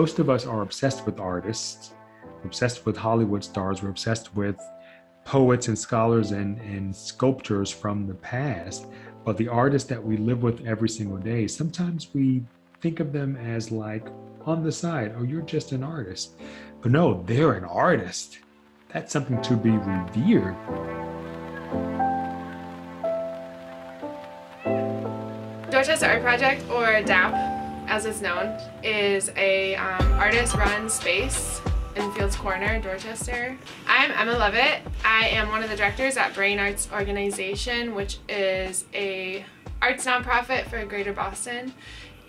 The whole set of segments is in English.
Most of us are obsessed with artists, we're obsessed with Hollywood stars, we're obsessed with poets and scholars and sculptors from the past. But the artists that we live with every single day, sometimes we think of them as like on the side, oh, you're just an artist. But no, they're an artist. That's something to be revered. Dorchester Art Project, or DAP as it's known, is a artist-run space in Fields Corner, Dorchester. I'm Emma Levitt. I am one of the directors at Brain Arts Organization, which is a arts nonprofit for Greater Boston,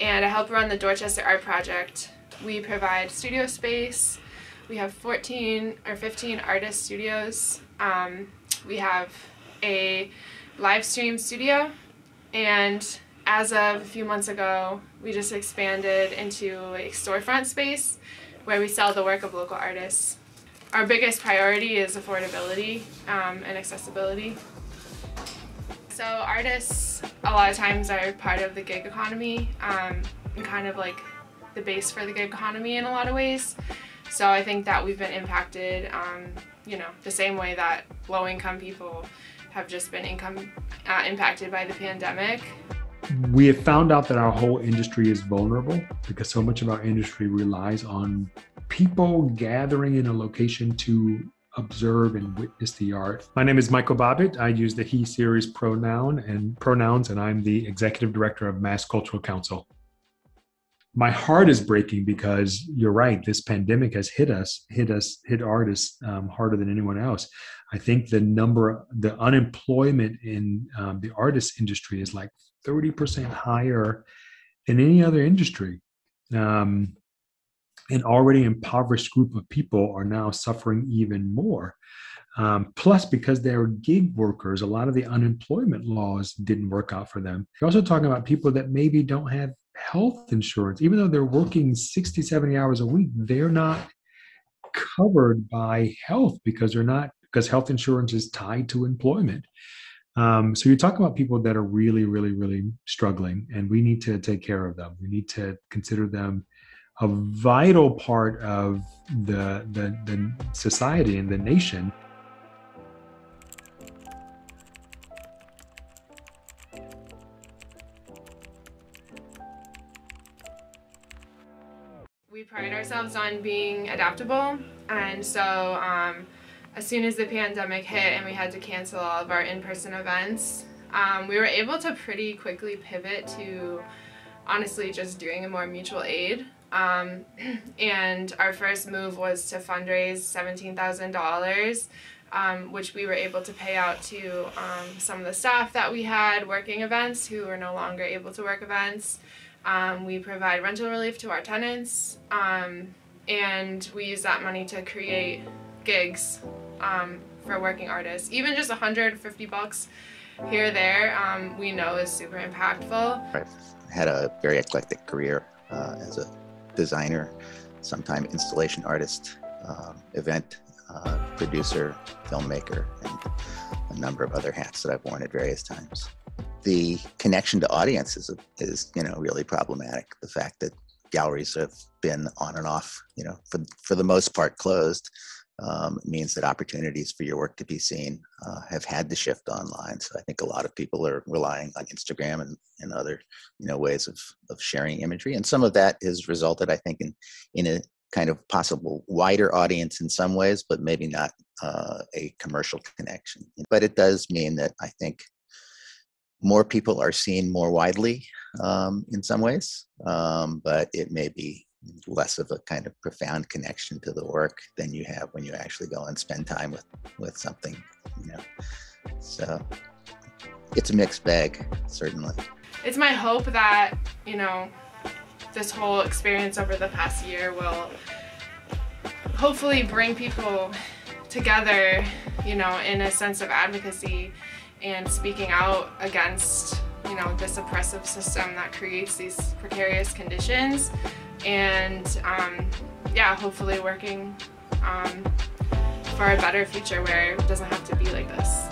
and I help run the Dorchester Art Project. We provide studio space. We have 14 or 15 artist studios. We have a live stream studio, and as of a few months ago, we just expanded into a storefront space where we sell the work of local artists. Our biggest priority is affordability and accessibility. So artists a lot of times are part of the gig economy and kind of like the base for the gig economy in a lot of ways. So I think that we've been impacted, the same way that low-income people have just been impacted by the pandemic. We have found out that our whole industry is vulnerable because so much of our industry relies on people gathering in a location to observe and witness the art. My name is Michael Bobbitt. I use the he series pronouns, and I'm the executive director of Mass Cultural Council. My heart is breaking because you're right, this pandemic has hit artists harder than anyone else. I think the unemployment in the artist industry is like 30% higher than any other industry. An already impoverished group of people are now suffering even more. Plus, because they're gig workers, a lot of the unemployment laws didn't work out for them. You're also talking about people that maybe don't have health insurance. Even though they're working 60, 70 hours a week, they're not covered by health because health insurance is tied to employment. So you're talking about people that are really, really, really struggling, and we need to take care of them. We need to consider them a vital part of the society and the nation. We pride ourselves on being adaptable, and so as soon as the pandemic hit and we had to cancel all of our in-person events, we were able to pretty quickly pivot to honestly just doing a more mutual aid. And our first move was to fundraise $17,000, which we were able to pay out to some of the staff that we had working events who were no longer able to work events. We provide rental relief to our tenants, and we use that money to create gigs for working artists. Even just $150 here or there, we know is super impactful. I've had a very eclectic career as a designer, sometime installation artist, event producer, filmmaker, and a number of other hats that I've worn at various times. The connection to audience is really problematic. The fact that galleries have been on and off, for the most part closed, means that opportunities for your work to be seen have had to shift online. So I think a lot of people are relying on Instagram and other ways of sharing imagery, and some of that has resulted, I think, in a kind of possible wider audience in some ways, but maybe not a commercial connection. But it does mean that I think more people are seen more widely in some ways, but it may be less of a kind of profound connection to the work than you have when you actually go and spend time with something, So it's a mixed bag, certainly. It's my hope that, this whole experience over the past year will hopefully bring people together, in a sense of advocacy and speaking out against, this oppressive system that creates these precarious conditions. And hopefully working for a better future where it doesn't have to be like this.